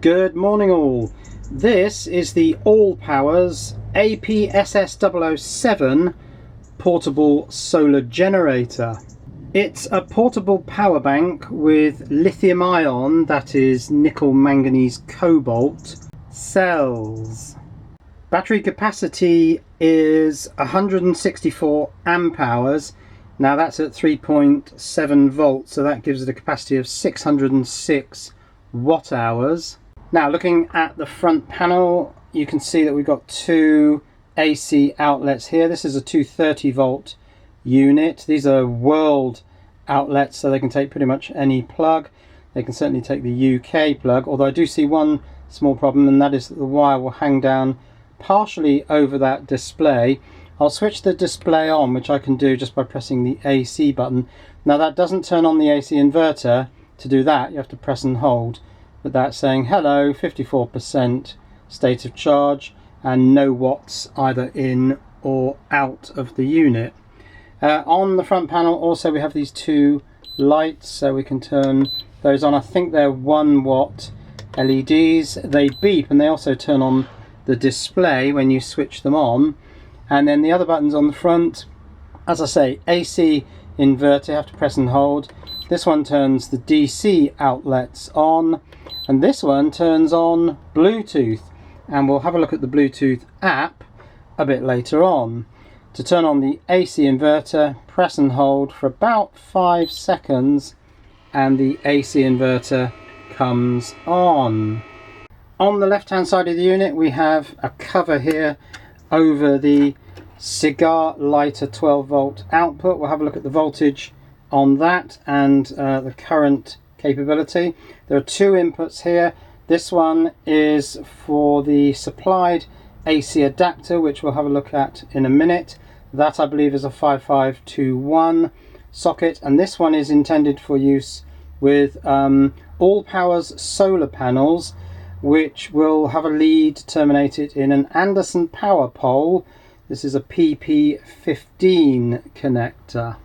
Good morning all. This is the ALLPOWERS AP-SS-007 portable solar generator. It's a portable power bank with lithium ion, that is nickel manganese cobalt, cells. Battery capacity is 164 amp hours. Now that's at 3.7 volts, so that gives it a capacity of 606 watt hours. Now looking at the front panel, you can see that we've got two AC outlets here. This is a 230 volt unit. These are world outlets, so they can take pretty much any plug. They can certainly take the UK plug, although I do see one small problem, and that is that the wire will hang down partially over that display. I'll switch the display on, which I can do just by pressing the AC button. Now that doesn't turn on the AC inverter. To do that you have to press and hold, but that's saying hello, 54% state of charge and no watts either in or out of the unit. On the front panel also we have these two lights, so we can turn those on. I think they're 1 watt LEDs. They beep and they also turn on the display when you switch them on. And then the other buttons on the front, as I say, AC inverter, you have to press and hold. This one turns the DC outlets on, and this one turns on Bluetooth, and we'll have a look at the Bluetooth app a bit later on. To turn on the AC inverter, press and hold for about 5 seconds and the AC inverter comes on. On the left hand side of the unit we have a cover here over the cigar lighter 12 volt output. We'll have a look at the voltage on that and the current capability. There are two inputs here. This one is for the supplied AC adapter, which we'll have a look at in a minute. That I believe is a 5521 socket, and this one is intended for use with ALLPOWERS solar panels, which will have a lead terminated in an Anderson power pole. This is a PP15 connector.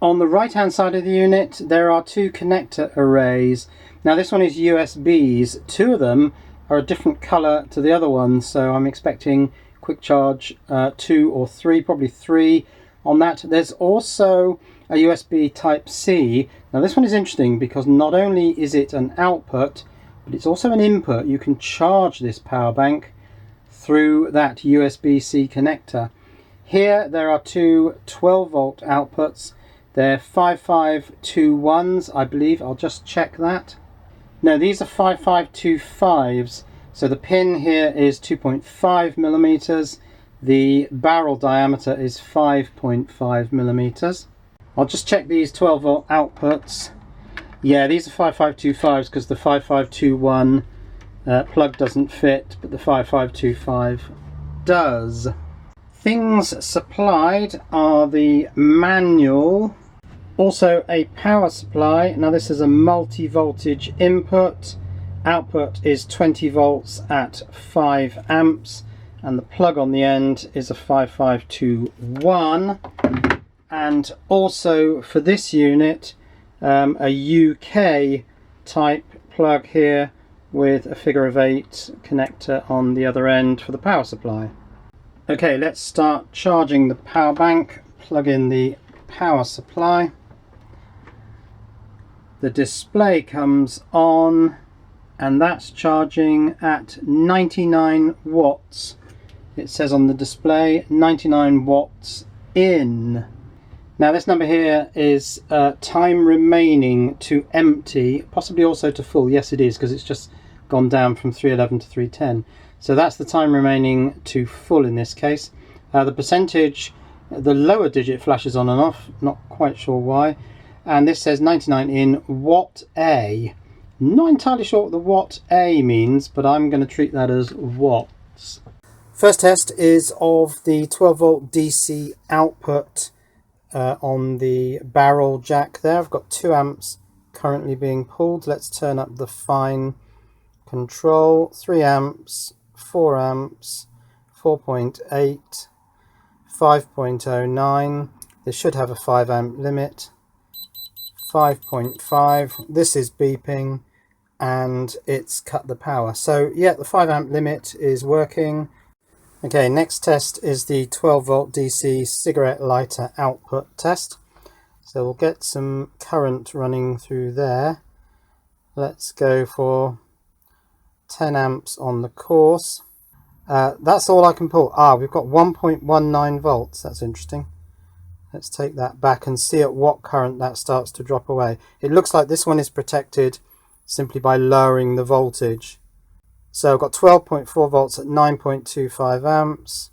On the right hand side of the unit there are two connector arrays. Now this one is USBs. Two of them are a different color to the other one, so I'm expecting quick charge 2 or 3, probably 3 on that. There's also a USB type C. Now this one is interesting because not only is it an output, but it's also an input. You can charge this power bank through that USB-C connector. Here there are two 12 volt outputs. They're 5521s, I believe. I'll just check that. No, these are 5525s. So the pin here is 2.5 millimeters. The barrel diameter is 5.5 millimeters. I'll just check these 12 volt outputs. Yeah, these are 5525s because the 5521 plug doesn't fit, but the 5525 does. Things supplied are the manual, also a power supply. Now this is a multi-voltage input. Output is 20 volts at 5 amps, and the plug on the end is a 5521. And also for this unit, a UK type plug here with a figure of 8 connector on the other end for the power supply. Okay, let's start charging the power bank. Plug in the power supply. The display comes on and that's charging at 99 watts. It says on the display 99 watts in. Now this number here is time remaining to empty, possibly also to full. Yes it is, because it's just gone down from 311 to 310. So that's the time remaining to full in this case. The percentage, the lower digit flashes on and off, not quite sure why. And this says 99 in watt A. Not entirely sure what the watt A means, but I'm going to treat that as watts. First test is of the 12 volt DC output on the barrel jack there. I've got 2 amps currently being pulled. Let's turn up the fine control. 3 amps, 4 amps, 4.8, 5.09. This should have a 5 amp limit. 5.5. This is beeping, and it's cut the power. So yeah, the 5 amp limit is working. Okay, next test is the 12 volt DC cigarette lighter output test. So we'll get some current running through there. Let's go for 10 amps on the course. That's all I can pull. We've got 1.19 volts. That's interesting. Let's take that back and see at what current that starts to drop away. It looks like this one is protected simply by lowering the voltage. So I've got 12.4 volts at 9.25 amps,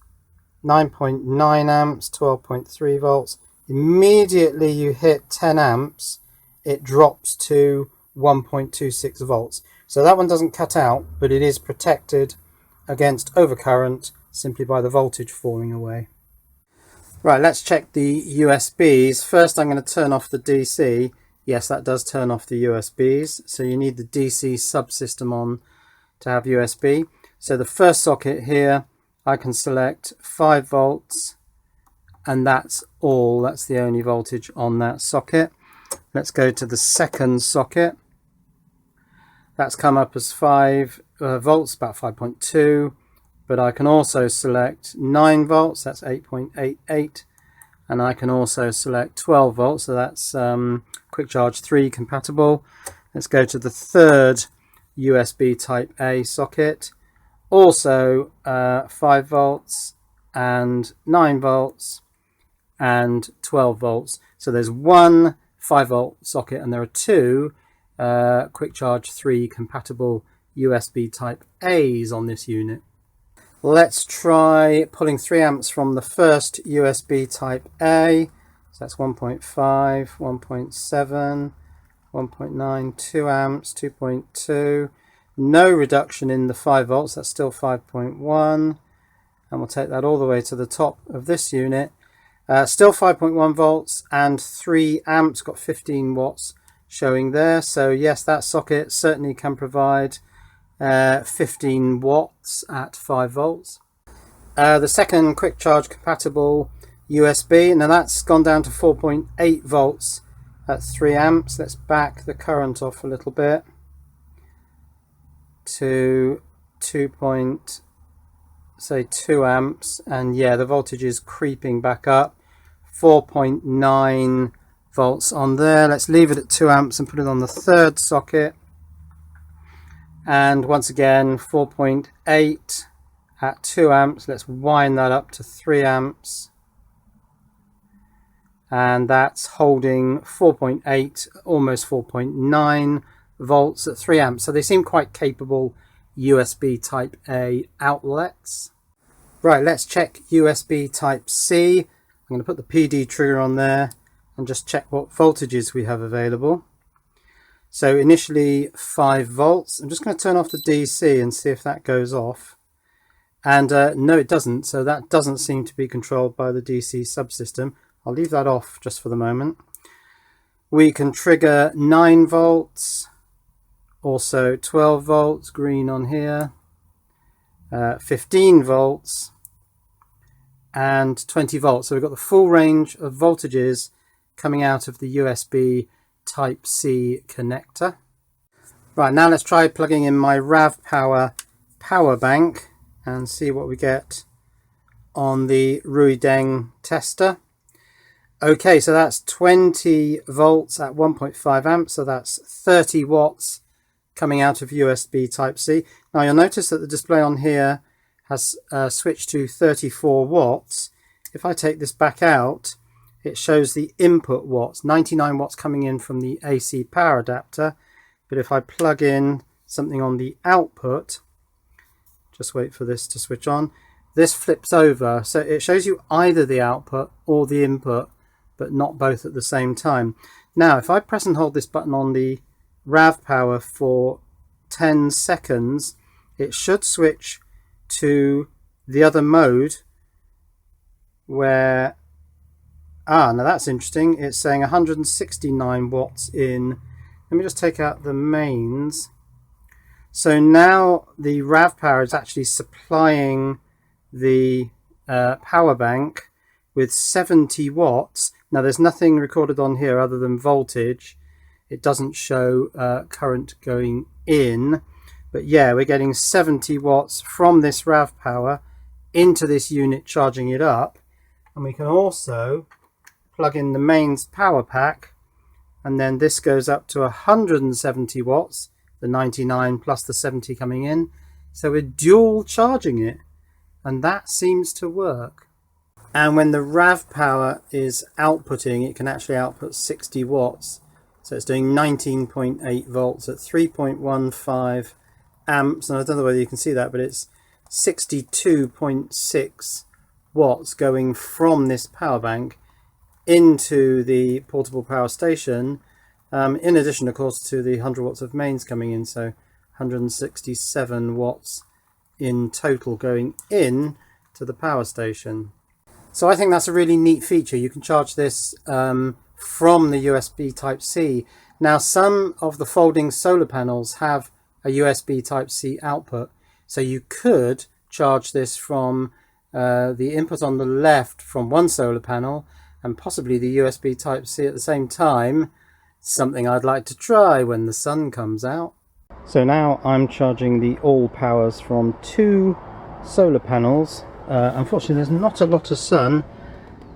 9.9 amps, 12.3 volts. Immediately you hit 10 amps, it drops to 1.26 volts. So that one doesn't cut out, but it is protected against overcurrent simply by the voltage falling away. Right, let's check the USBs. First I'm going to turn off the DC. Yes, that does turn off the USBs. So you need the DC subsystem on to have USB. So the first socket here, I can select 5 volts, and that's all. That's the only voltage on that socket. Let's go to the second socket. That's come up as 5 volts, about 5.2, but I can also select 9 volts, that's 8.88, and I can also select 12 volts, so that's Quick Charge 3 compatible. Let's go to the third USB type A socket, also 5 volts and 9 volts and 12 volts. So there's one 5 volt socket and there are two Quick Charge 3 compatible USB type A's on this unit. Let's try pulling 3 amps from the first USB type A. So that's 1.5, 1.7, 1.9, 2 amps, 2.2. No reduction in the 5 volts, that's still 5.1. And we'll take that all the way to the top of this unit. Still 5.1 volts and 3 amps, got 15 watts showing there. So yes, that socket certainly can provide 15 watts at 5 volts. The second Quick Charge compatible USB, now that's gone down to 4.8 volts at 3 amps. Let's back the current off a little bit to 2 amps, and yeah, the voltage is creeping back up. 4.9 volts on there. Let's leave it at 2 amps and put it on the third socket, and once again 4.8 at 2 amps. Let's wind that up to 3 amps, and that's holding 4.8, almost 4.9 volts at 3 amps. So they seem quite capable USB type A outlets. Right, let's check USB type C. I'm going to put the PD trigger on there and just check what voltages we have available. So initially 5 volts. I'm just going to turn off the DC and see if that goes off. And no, it doesn't. So that doesn't seem to be controlled by the DC subsystem. I'll leave that off just for the moment. We can trigger 9 volts, also 12 volts, green on here, 15 volts, and 20 volts. So we've got the full range of voltages coming out of the USB Type C connector. Right, now let's try plugging in my RAVPower power bank and see what we get on the Ruideng tester. Okay, so that's 20 volts at 1.5 amps, so that's 30 watts coming out of USB Type C. Now you'll notice that the display on here has switched to 34 watts. If I take this back out, it shows the input watts, 99 watts coming in from the AC power adapter. But if I plug in something on the output, just wait for this to switch on, this flips over. So it shows you either the output or the input, but not both at the same time. Now, if I press and hold this button on the RAVPower for 10 seconds, it should switch to the other mode where, now that's interesting, it's saying 169 watts in. Let me just take out the mains. So now the RAVPower is actually supplying the power bank with 70 watts. Now there's nothing recorded on here other than voltage. it doesn't show current going in. But yeah, we're getting 70 watts from this RAV power into this unit, charging it up. And we can also plug in the mains power pack, and then this goes up to 170 watts, the 99 plus the 70 coming in. So we're dual charging it, and that seems to work. And when the RAV power is outputting, it can actually output 60 watts. So it's doing 19.8 volts at 3.15 amps. And I don't know whether you can see that, but it's 62.6 watts going from this power bank into the portable power station. In addition, of course, to the 100 watts of mains coming in. So 167 watts in total going in to the power station. So I think that's a really neat feature. You can charge this from the USB Type-C. Now, some of the folding solar panels have a USB Type-C output, so you could charge this from the input on the left from one solar panel and possibly the USB Type-C at the same time. Something I'd like to try when the sun comes out. So now I'm charging the ALLPOWERS from 2 solar panels. Unfortunately, there's not a lot of sun,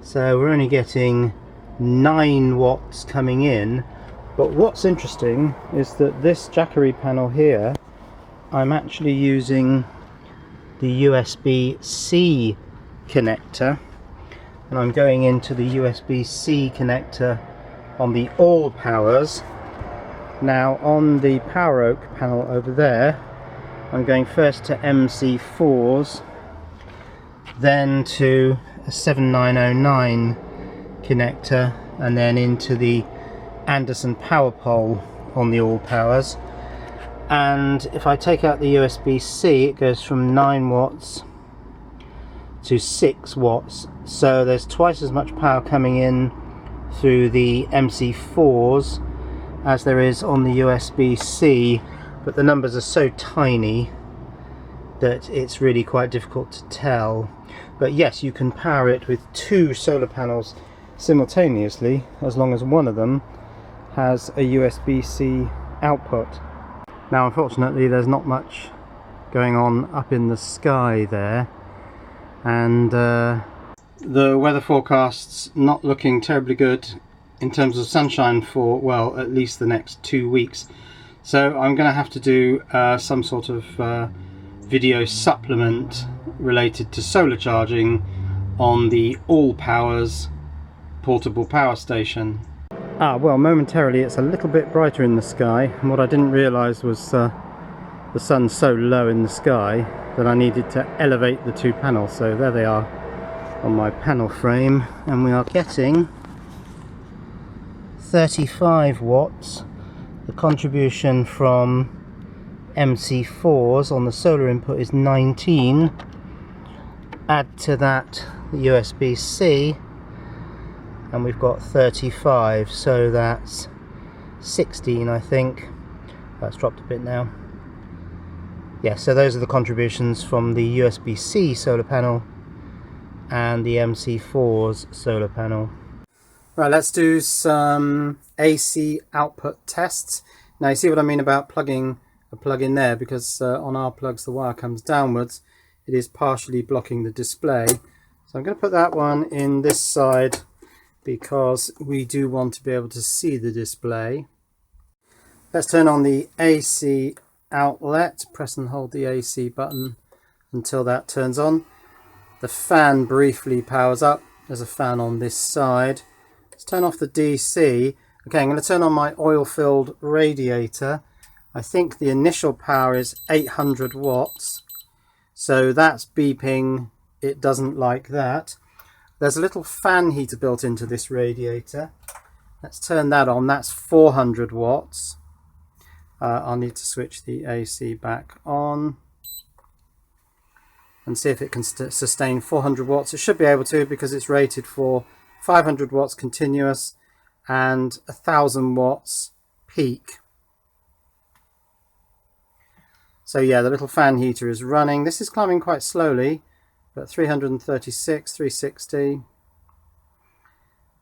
so we're only getting 9 watts coming in. But what's interesting is that this Jackery panel here, I'm actually using the USB-C connector, and I'm going into the USB-C connector on the ALLPOWERS. Now on the Power Oak panel over there, I'm going first to MC4s, then to a 7909 connector, and then into the Anderson power pole on the ALLPOWERS. And if I take out the USB-C, it goes from 9 watts to 6 watts, so there's twice as much power coming in through the MC4s as there is on the USB-C, but the numbers are so tiny that it's really quite difficult to tell. But yes, you can power it with 2 solar panels simultaneously, as long as one of them has a USB-C output. Now unfortunately there's not much going on up in the sky there, and the weather forecast's not looking terribly good in terms of sunshine for, well, at least the next 2 weeks. So I'm going to have to do some sort of video supplement related to solar charging on the ALLPOWERS portable power station. Well, momentarily it's a little bit brighter in the sky, and what I didn't realise was the sun's so low in the sky that I needed to elevate the 2 panels. So there they are on my panel frame, and we are getting 35 watts. The contribution from MC4s on the solar input is 19. Add to that the USB-C, and we've got 35, so that's 16, I think. That's dropped a bit now. Yeah, so those are the contributions from the USB-C solar panel and the MC4's solar panel. Right, let's do some AC output tests. Now you see what I mean about plugging a plug in there, because on our plugs the wire comes downwards. It is partially blocking the display. So I'm going to put that one in this side because we do want to be able to see the display. Let's turn on the AC outlet. Press and hold the AC button until that turns on. The fan briefly powers up. There's a fan on this side. Let's turn off the DC. Okay, I'm going to turn on my oil-filled radiator. I think the initial power is 800 watts. So that's beeping. It doesn't like that. There's a little fan heater built into this radiator. Let's turn that on. That's 400 watts. I'll need to switch the AC back on and see if it can sustain 400 watts. It should be able to, because it's rated for 500 watts continuous and 1000 watts peak. So yeah, the little fan heater is running. This is climbing quite slowly, but 336, 360,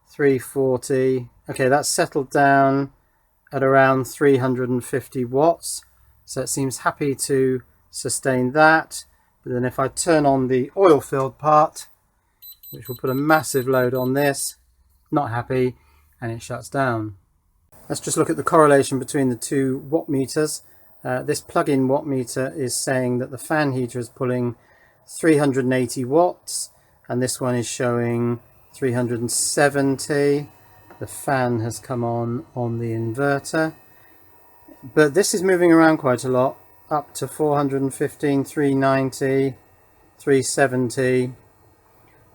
340. Okay, that's settled down. at around 350 watts, so it seems happy to sustain that. But then if I turn on the oil filled part, which will put a massive load on this, not happy, and it shuts down. Let's just look at the correlation between the two watt meters. This plug-in watt meter is saying that the fan heater is pulling 380 watts, and this one is showing 370. The fan has come on the inverter, but this is moving around quite a lot, up to 415, 390, 370.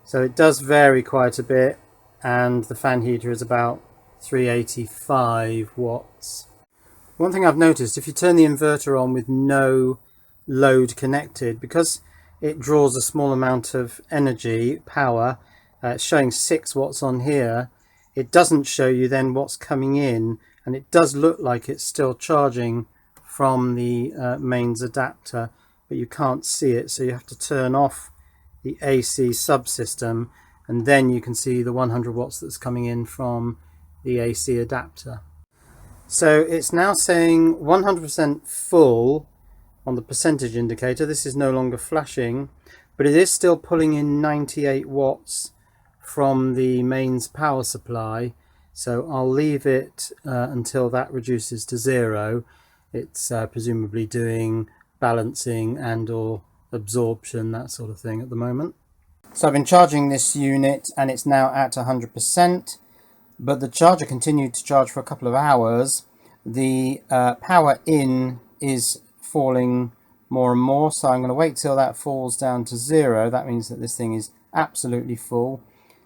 So it does vary quite a bit, and the fan heater is about 385 watts. One thing I've noticed, if you turn the inverter on with no load connected, because it draws a small amount of energy, power, it's showing 6 watts on here, it doesn't show you then what's coming in, and it does look like it's still charging from the mains adapter, but you can't see it, so you have to turn off the AC subsystem, and then you can see the 100 watts that's coming in from the AC adapter. So it's now saying 100% full on the percentage indicator. This is no longer flashing, but it is still pulling in 98 watts from the mains power supply, so I'll leave it until that reduces to 0. It's presumably doing balancing and or absorption, that sort of thing at the moment. So I've been charging this unit and it's now at 100%, but the charger continued to charge for a couple of hours. The power in is falling more and more, so I'm going to wait till that falls down to 0. That means that this thing is absolutely full.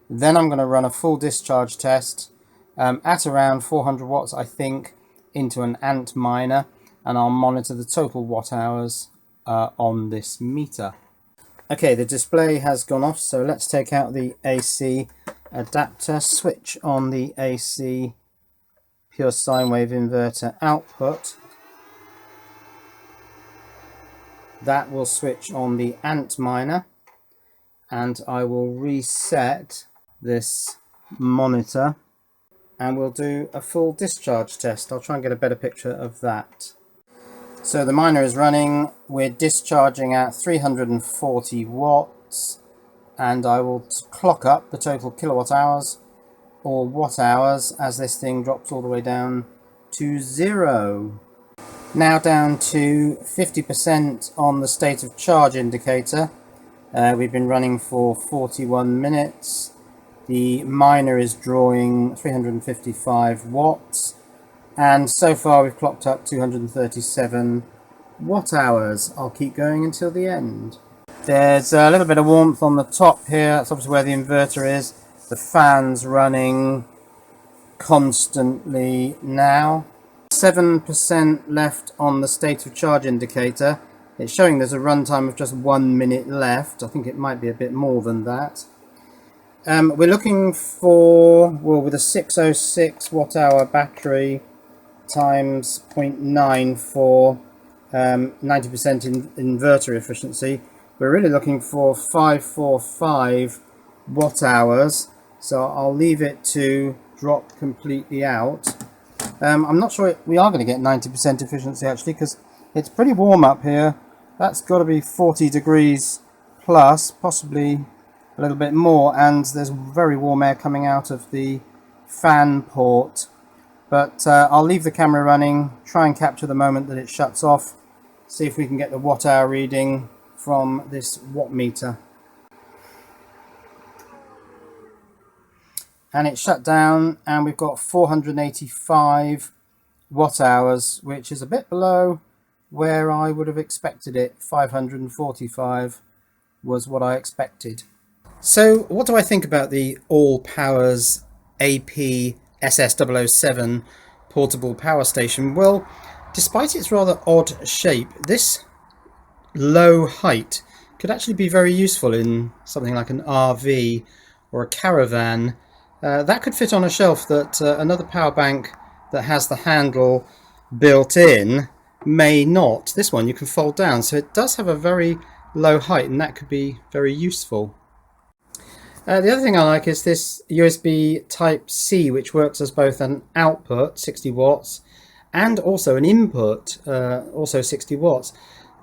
Then I'm going to run a full discharge test at around 400 watts, I think, into an ant miner, and I'll monitor the total watt hours on this meter. Okay, the display has gone off, so let's take out the AC adapter, switch on the AC pure sine wave inverter output. That will switch on the ant miner, and I will reset this monitor and we'll do a full discharge test. I'll try and get a better picture of that. So the miner is running, we're discharging at 340 watts, and I will clock up the total kilowatt hours or watt hours as this thing drops all the way down to 0. Now down to 50% on the state of charge indicator. We've been running for 41 minutes. The miner is drawing 355 watts. And so far we've clocked up 237 watt hours. I'll keep going until the end. There's a little bit of warmth on the top here. That's obviously where the inverter is. The fan's running constantly now. 7% left on the state of charge indicator. It's showing there's a runtime of just 1 minute left. I think it might be a bit more than that. We're looking for, well, with a 606 watt hour battery times 0.9 for 90% inverter efficiency, we're really looking for 545 watt hours. So I'll leave it to drop completely out. I'm not sure we are going to get 90% efficiency actually, because it's pretty warm up here. That's got to be 40 degrees plus, possibly a little bit more, and there's very warm air coming out of the fan port. But I'll leave the camera running, try and capture the moment that it shuts off, see if we can get the watt hour reading from this watt meter. And it shut down, and we've got 485 watt hours, which is a bit below where I would have expected it. 545 was what I expected. So what do I think about the ALLPOWERS AP-SS-007 portable power station? Well, despite its rather odd shape, this low height could actually be very useful in something like an RV or a caravan. That could fit on a shelf that another power bank that has the handle built in may not. This one you can fold down, so it does have a very low height, and that could be very useful. The other thing I like is this USB Type-C, which works as both an output, 60 watts, and also an input, also 60 watts.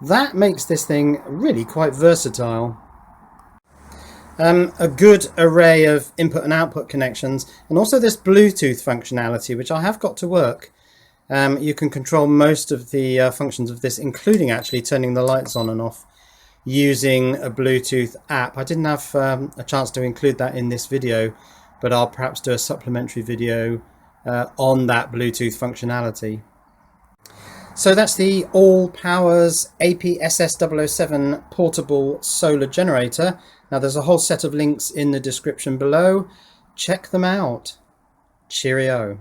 That makes this thing really quite versatile. A good array of input and output connections, and also this Bluetooth functionality, which I have got to work. You can control most of the functions of this, including actually turning the lights on and off using a Bluetooth app. I didn't have a chance to include that in this video, but I'll perhaps do a supplementary video on that Bluetooth functionality. So that's the ALLPOWERS AP-SS-007 portable solar generator. Now there's a whole set of links in the description below. Check them out. Cheerio.